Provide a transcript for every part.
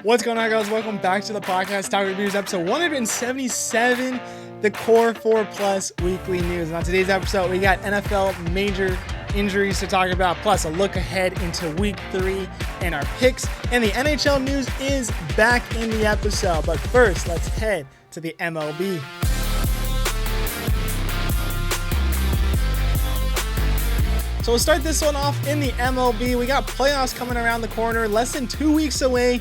What's going on, guys? Welcome back to the podcast, Talk Reviews, episode 177, the Core 4 Plus Weekly News. And on today's episode, we got NFL major injuries to talk about, plus a look ahead into Week 3 and our picks. And the NHL news is back in the episode. But first, let's head to the MLB. So we'll start this one off in the MLB. We got playoffs coming around the corner, less than 2 weeks away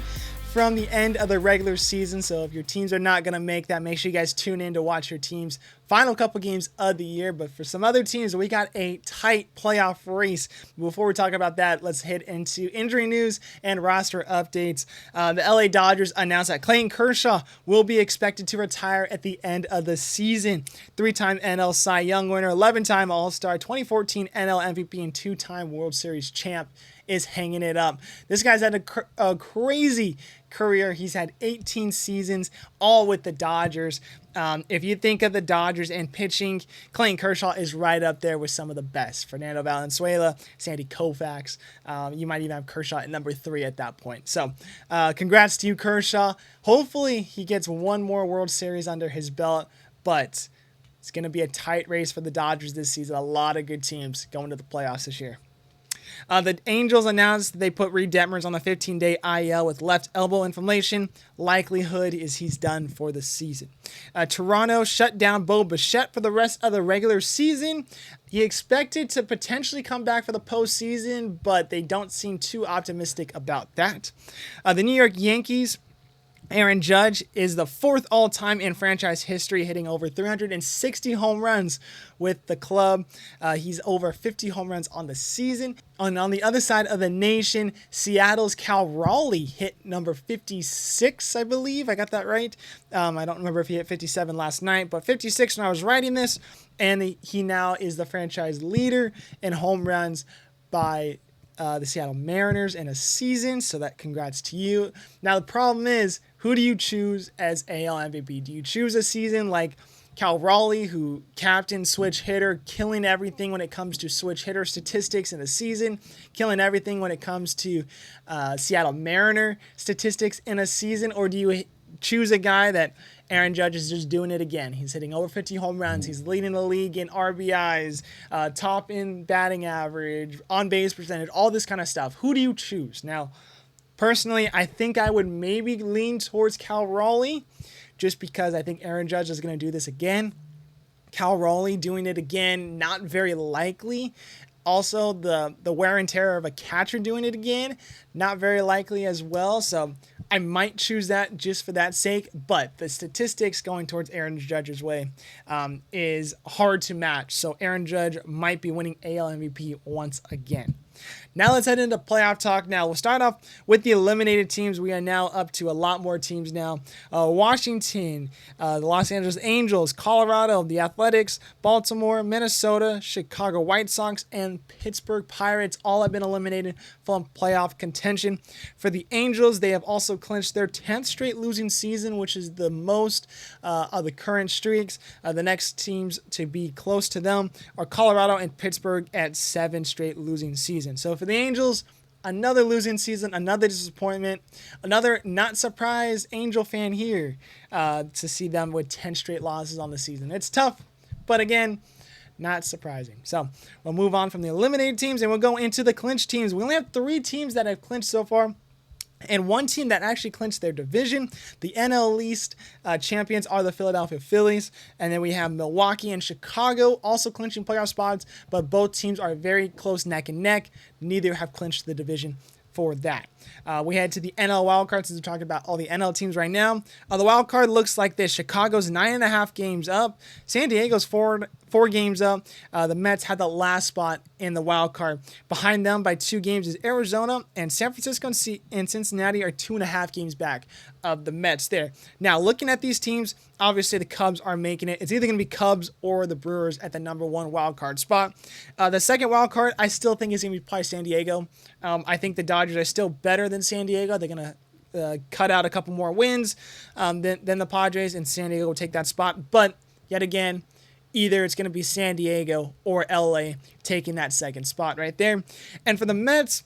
from the end of the regular season. So if your teams are not going to make that, make sure you guys tune in to watch your team's final couple games of the year. But for some other teams, we got a tight playoff race. Before we talk about that, let's head into injury news and roster updates. The LA Dodgers announced that Clayton Kershaw will be expected to retire at the end of the season. 3-time NL Cy Young winner, 11-time All-Star, 2014 NL MVP, and 2-time World Series champ is hanging it up. This guy's had a crazy career. He's had 18 seasons, all with the Dodgers. If you think of the Dodgers and pitching, Clayton Kershaw is right up there with some of the best. Fernando Valenzuela, Sandy Koufax. You might even have Kershaw at number 3 at that point. So congrats to you, Kershaw. Hopefully he gets one more World Series under his belt, but it's going to be a tight race for the Dodgers this season. A lot of good teams going to the playoffs this year. The Angels announced they put Reed Detmers on the 15-day IL with left elbow inflammation. Likelihood is he's done for the season. Toronto shut down Bo Bichette for the rest of the regular season. He expected to potentially come back for the postseason, but they don't seem too optimistic about that. The New York Yankees, Aaron Judge is the 4th all-time in franchise history, hitting over 360 home runs with the club. He's over 50 home runs on the season. And on the other side of the nation, Seattle's Cal Raleigh hit number 56, I believe. I got that right. I don't remember if he hit 57 last night, but 56 when I was writing this. And he now is the franchise leader in home runs by the Seattle Mariners in a season. So that congrats to you. Now, the problem is, who do you choose as AL MVP? Do you choose a season like Cal Raleigh, who captain, switch hitter, killing everything when it comes to switch hitter statistics in the season, killing everything when it comes to Seattle Mariner statistics in a season? Or do you choose a guy that Aaron Judge is just doing it again? He's hitting over 50 home runs. He's leading the league in RBIs, top in batting average, on base percentage, all this kind of stuff. Who do you choose? Now, personally, I think I would maybe lean towards Cal Raleigh just because I think Aaron Judge is going to do this again. Cal Raleigh doing it again, not very likely. Also, the wear and tear of a catcher doing it again, not very likely as well. So I might choose that just for that sake. But the statistics going towards Aaron Judge's way is hard to match. So Aaron Judge might be winning AL MVP once again. Now let's head into playoff talk. Now we'll start off with the eliminated teams. We are now up to a lot more teams now. Washington, the Los Angeles Angels, Colorado, the Athletics, Baltimore, Minnesota, Chicago White Sox, and Pittsburgh Pirates all have been eliminated from playoff contention. For the Angels, they have also clinched their 10th straight losing season, which is the most of the current streaks. The next teams to be close to them are Colorado and Pittsburgh at 7 straight losing seasons. So for the Angels, another losing season, another disappointment, another not surprised Angel fan here to see them with 10 straight losses on the season. It's tough, but again, not surprising. So we'll move on from the eliminated teams and we'll go into the clinched teams. We only have 3 teams that have clinched so far, and one team that actually clinched their division. The NL East champions are the Philadelphia Phillies. And then we have Milwaukee and Chicago also clinching playoff spots, but both teams are very close neck and neck. Neither have clinched the division for that. We head to the NL wildcard since we're talking about all the NL teams right now. The wildcard looks like this. Chicago's 9.5 games up. San Diego's 4 games up. The Mets had the last spot in the wildcard. Behind them by 2 games is Arizona, and San Francisco and Cincinnati are 2.5 games back of the Mets there. Now, looking at these teams, obviously the Cubs are making it. It's either going to be Cubs or the Brewers at the number 1 wildcard spot. The second wildcard, I still think is going to be probably San Diego. I think the Dodgers are still better than San Diego. They're going to cut out a couple more wins than the Padres, and San Diego will take that spot. But yet again, either it's going to be San Diego or LA taking that second spot right there. And for the Mets,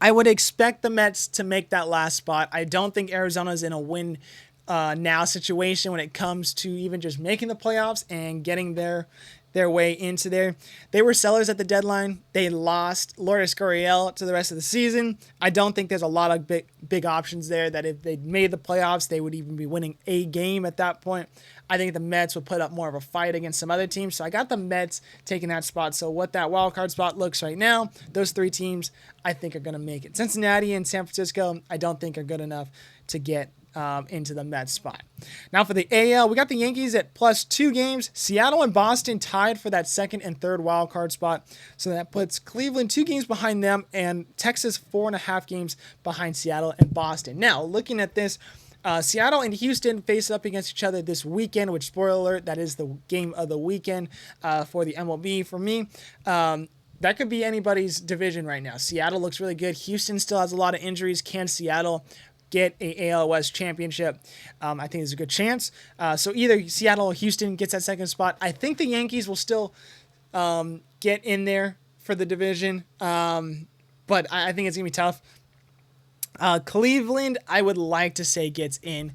I would expect the Mets to make that last spot. I don't think Arizona's in a win now situation when it comes to even just making the playoffs and getting their way into there. They were sellers at the deadline. They lost Lourdes Gurriel to the rest of the season. I don't think there's a lot of big options there that if they made the playoffs, they would even be winning a game at that point. I think the Mets would put up more of a fight against some other teams. So I got the Mets taking that spot. So what that wild card spot looks right now, those three teams I think are going to make it. Cincinnati and San Francisco, I don't think are good enough to get into the Mets spot. Now for the AL, we got the Yankees at +2 games. Seattle and Boston tied for that second and third wild card spot. So that puts Cleveland 2 games behind them and Texas 4.5 games behind Seattle and Boston. Now looking at this, Seattle and Houston face up against each other this weekend, which, spoiler alert, that is the game of the weekend for the MLB for me. That could be anybody's division right now. Seattle looks really good. Houston still has a lot of injuries. Can Seattle get a AL West championship? I think there's a good chance. So either Seattle or Houston gets that second spot. I think the Yankees will still get in there for the division, but I think it's going to be tough. Cleveland, I would like to say gets in.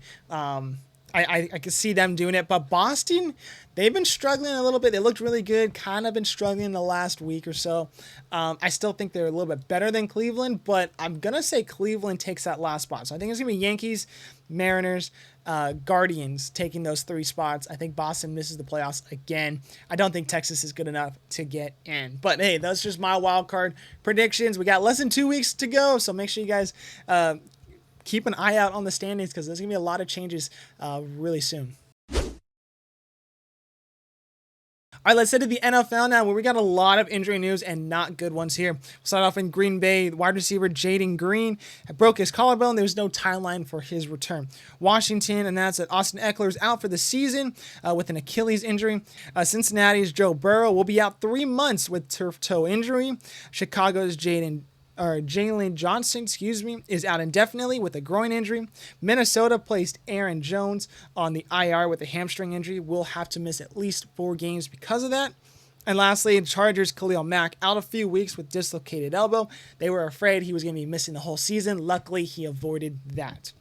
I could see them doing it, but Boston, they've been struggling a little bit. They looked really good, kind of been struggling the last week or so. I still think they're a little bit better than Cleveland, but I'm going to say Cleveland takes that last spot. So I think it's going to be Yankees, Mariners, Guardians taking those 3 spots. I think Boston misses the playoffs again. I don't think Texas is good enough to get in. But hey, that's just my wild card predictions. We got less than 2 weeks to go, so make sure you guys keep an eye out on the standings because there's going to be a lot of changes really soon. All right, let's head to the NFL now, where we got a lot of injury news and not good ones here. We'll start off in Green Bay. Wide receiver Jaden Green broke his collarbone. There was no timeline for his return. Washington announced that Austin Eckler is out for the season with an Achilles injury. Cincinnati's Joe Burrow will be out 3 months with turf toe injury. Chicago's Jalen Johnson, is out indefinitely with a groin injury. Minnesota placed Aaron Jones on the IR with a hamstring injury. Will have to miss at least 4 games because of that. And lastly, the Chargers' Khalil Mack out a few weeks with dislocated elbow. They were afraid he was going to be missing the whole season. Luckily, he avoided that.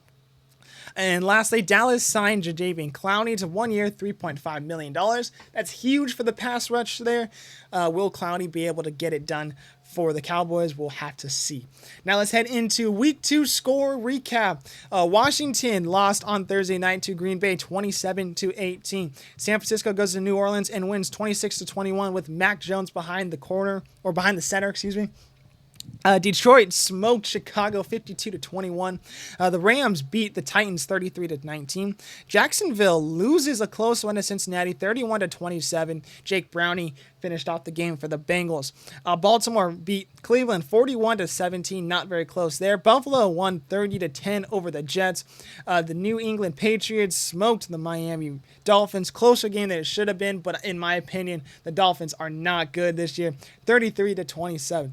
And lastly, Dallas signed Jadeveon Clowney to 1 year, $3.5 million. That's huge for the pass rush there. Will Clowney be able to get it done for the Cowboys? We'll have to see. Now let's head into Week 2 score recap. Washington lost on Thursday night to Green Bay 27-18. San Francisco goes to New Orleans and wins 26-21 with Mac Jones behind the center. Detroit smoked Chicago 52-21. The Rams beat the Titans 33-19. Jacksonville loses a close one to Cincinnati 31-27. Jake Browning finished off the game for the Bengals. Baltimore beat Cleveland 41-17, not very close there. Buffalo won 30-10 over the Jets. The New England Patriots smoked the Miami Dolphins. Closer game than it should have been, but in my opinion, the Dolphins are not good this year. 33-27.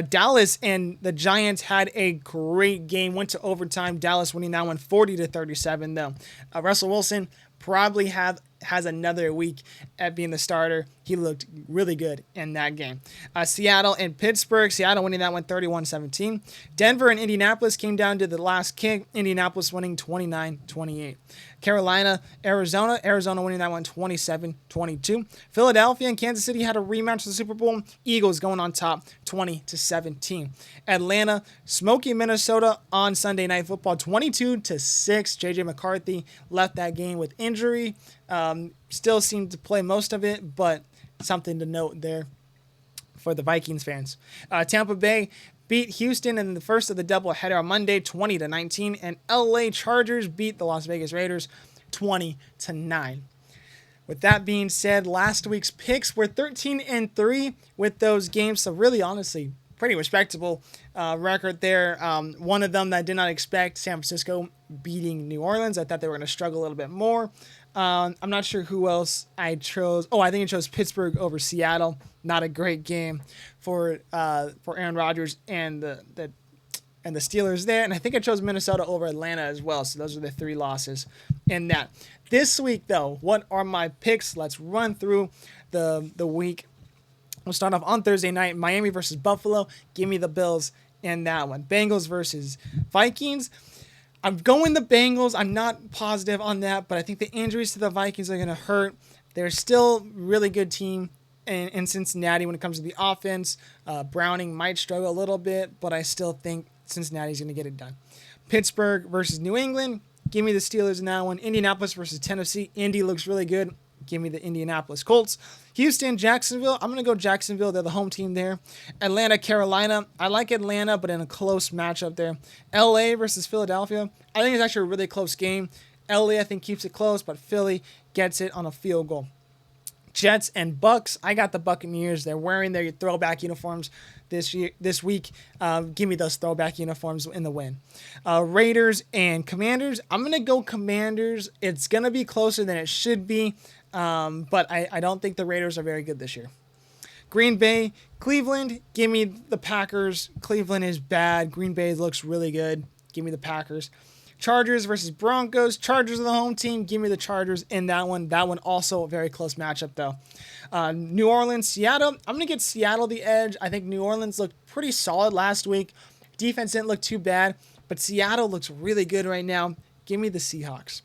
Dallas and the Giants had a great game. Went to overtime. Dallas winning that one 40-37 though. Russell Wilson probably has another week at being the starter. He looked really good in that game. Seattle and Pittsburgh. Seattle winning that one 31-17. Denver and Indianapolis came down to the last kick. Indianapolis winning 29-28. Carolina, Arizona. Arizona winning that one 27-22. Philadelphia and Kansas City had a rematch for the Super Bowl. Eagles going on top 20-17. Atlanta smoking Minnesota on Sunday Night Football 22-6. JJ McCarthy left that game with injury. Still seemed to play most of it, but something to note there for the Vikings fans. Tampa Bay beat Houston in the first of the doubleheader on Monday 20-19, and LA Chargers beat the Las Vegas Raiders 20-9. With that being said, last week's picks were 13-3 with those games, so really honestly pretty respectable record there. One of them that I did not expect, San Francisco beating New Orleans. I thought they were going to struggle a little bit more. I'm not sure who else I chose. I think I chose Pittsburgh over Seattle. Not a great game for Aaron Rodgers and the Steelers there. And I think I chose Minnesota over Atlanta as well. So those are the 3 losses in that. This week, though, what are my picks? Let's run through the week. We'll start off on Thursday night, Miami versus Buffalo. Give me the Bills in that one. Bengals versus Vikings. I'm going the Bengals. I'm not positive on that, but I think the injuries to the Vikings are going to hurt. They're still a really good team in Cincinnati when it comes to the offense. Browning might struggle a little bit, but I still think Cincinnati's going to get it done. Pittsburgh versus New England. Give me the Steelers in that one. Indianapolis versus Tennessee. Indy looks really good. Give me the Indianapolis Colts. Houston, Jacksonville. I'm going to go Jacksonville. They're the home team there. Atlanta, Carolina. I like Atlanta, but in a close matchup there. LA versus Philadelphia. I think it's actually a really close game. LA, I think, keeps it close, but Philly gets it on a field goal. Jets and Bucks. I got the Buccaneers. They're wearing their throwback uniforms this week. Give me those throwback uniforms in the win. Raiders and Commanders. I'm going to go Commanders. It's going to be closer than it should be, but I don't think the Raiders are very good this year. Green Bay, Cleveland. Give me the Packers. Cleveland is bad. Green Bay looks really good. Give me the Packers. Chargers versus Broncos. Chargers are the home team. Give me the Chargers in that one. That one also a very close matchup, though. New Orleans, Seattle. I'm going to get Seattle the edge. I think New Orleans looked pretty solid last week. Defense didn't look too bad, but Seattle looks really good right now. Give me the Seahawks.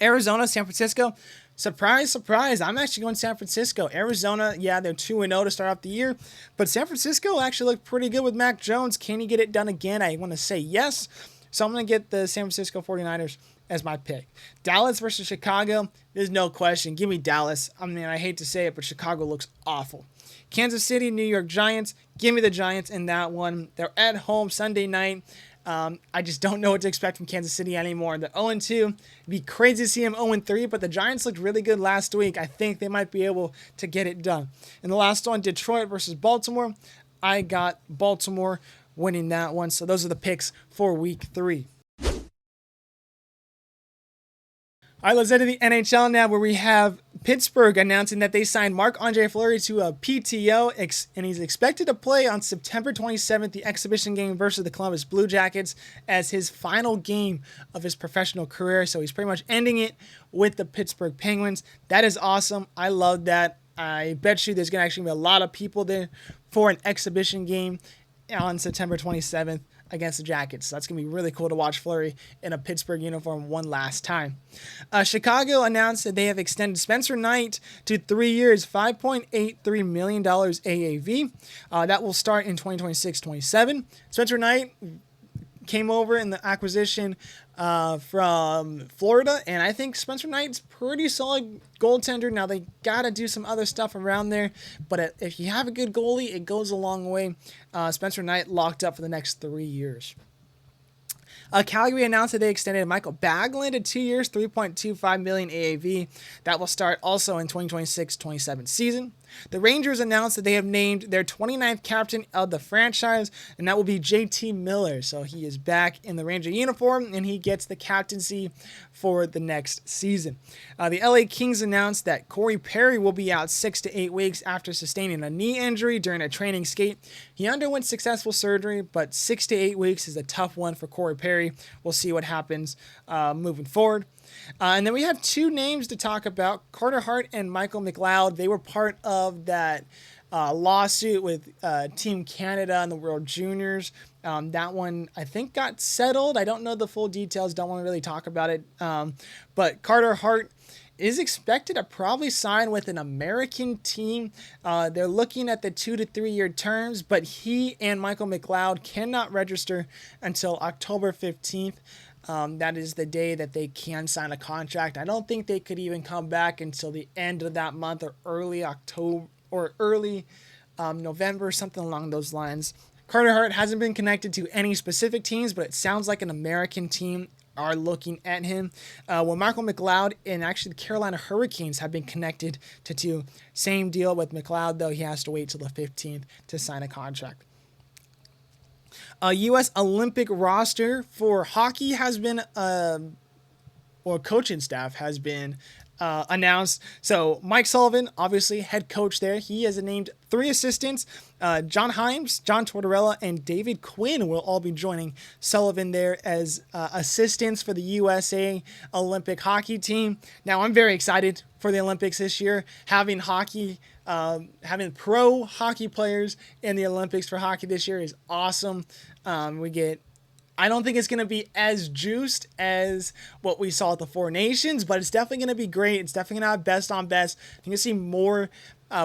Arizona, San Francisco. Surprise, surprise. I'm actually going San Francisco. Arizona, yeah, they're 2-0 to start off the year, but San Francisco actually looked pretty good with Mac Jones. Can he get it done again? I want to say yes. So I'm going to get the San Francisco 49ers as my pick. Dallas versus Chicago. There's no question. Give me Dallas. I mean, I hate to say it, but Chicago looks awful. Kansas City, New York Giants. Give me the Giants in that one. They're at home Sunday night. I just don't know what to expect from Kansas City anymore. They're 0-2. It'd be crazy to see them 0-3, but the Giants looked really good last week. I think they might be able to get it done. And the last one, Detroit versus Baltimore. I got Baltimore winning that one. So those are the picks for week 3. All right, let's head to the NHL now, where we have Pittsburgh announcing that they signed Marc-Andre Fleury to a PTO, and he's expected to play on September 27th, the exhibition game versus the Columbus Blue Jackets, as his final game of his professional career. So he's pretty much ending it with the Pittsburgh Penguins. That is awesome. I love that. I bet you there's going to actually be a lot of people there for an exhibition game on September 27th against the Jackets. So that's going to be really cool to watch Fleury in a Pittsburgh uniform one last time. Chicago announced that they have extended Spencer Knight to 3 years, $5.83 million AAV. That will start in 2026-27. Spencer Knight came over in the acquisition from Florida, and I think Spencer Knight's pretty solid goaltender. Now, they got to do some other stuff around there, but if you have a good goalie, it goes a long way. Spencer Knight locked up for the next 3 years. Calgary announced that they extended Michael Baglin to 2 years, $3.25 million AAV. That will start also in 2026-27 season. The Rangers announced that they have named their 29th captain of the franchise, and that will be JT Miller. So he is back in the Ranger uniform, and he gets the captaincy for the next season. The LA Kings announced that Corey Perry will be out 6 to 8 weeks after sustaining a knee injury during a training skate. He underwent successful surgery, but 6 to 8 weeks is a tough one for Corey Perry. We'll see what happens moving forward. And then we have 2 names to talk about, Carter Hart and Michael McLeod. They were part of that lawsuit with Team Canada and the World Juniors. That one, I think, got settled. I don't know the full details. Don't want to really talk about it. But Carter Hart is expected to probably sign with an American team. They're looking at the 2 to 3 year terms, but he and Michael McLeod cannot register until October 15th. That is the day that they can sign a contract. I don't think they could even come back until the end of that month or early October or early November, something along those lines. Carter Hart hasn't been connected to any specific teams, but it sounds like an American team are looking at him. Michael McLeod and actually the Carolina Hurricanes have been connected to 2. Same deal with McLeod, though. He has to wait till the 15th to sign a contract. U.S. Olympic roster for hockey has been, or coaching staff has been announced. So Mike Sullivan, obviously head coach there, he has named 3 assistants. John Himes, John Tortorella, and David Quinn will all be joining Sullivan there as assistants for the USA Olympic hockey team. Now, I'm very excited for the Olympics this year. Having hockey, having pro hockey players in the Olympics for hockey this year is awesome. I don't think it's going to be as juiced as what we saw at the Four Nations, but it's definitely going to be great. It's definitely going to have best on best. I think you'll see more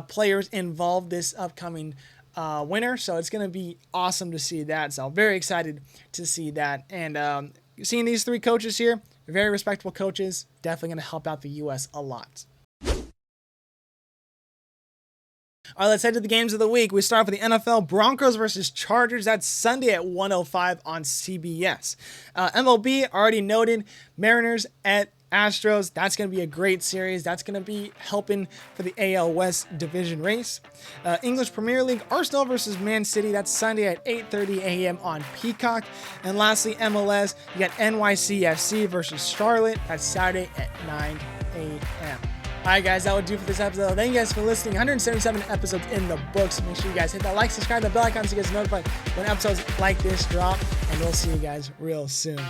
players involved this upcoming winter, so it's going to be awesome to see that. So very excited to see that. And seeing these 3 coaches here, very respectable coaches, definitely going to help out the U.S. a lot. All right, let's head to the games of the week. We start off with the NFL, Broncos versus Chargers. That's Sunday at 1:05 on CBS. MLB, already noted, Mariners at Astros. That's going to be a great series. That's going to be helping for the AL West division race. English Premier League, Arsenal versus Man City. That's Sunday at 8:30 a.m. on Peacock. And lastly, MLS, you got NYCFC versus Charlotte. That's Saturday at 9 a.m. All right, guys, that would do for this episode. Thank you guys for listening. 177 episodes in the books. Make sure you guys hit that like, subscribe, the bell icon so you guys are notified when episodes like this drop. And we'll see you guys real soon.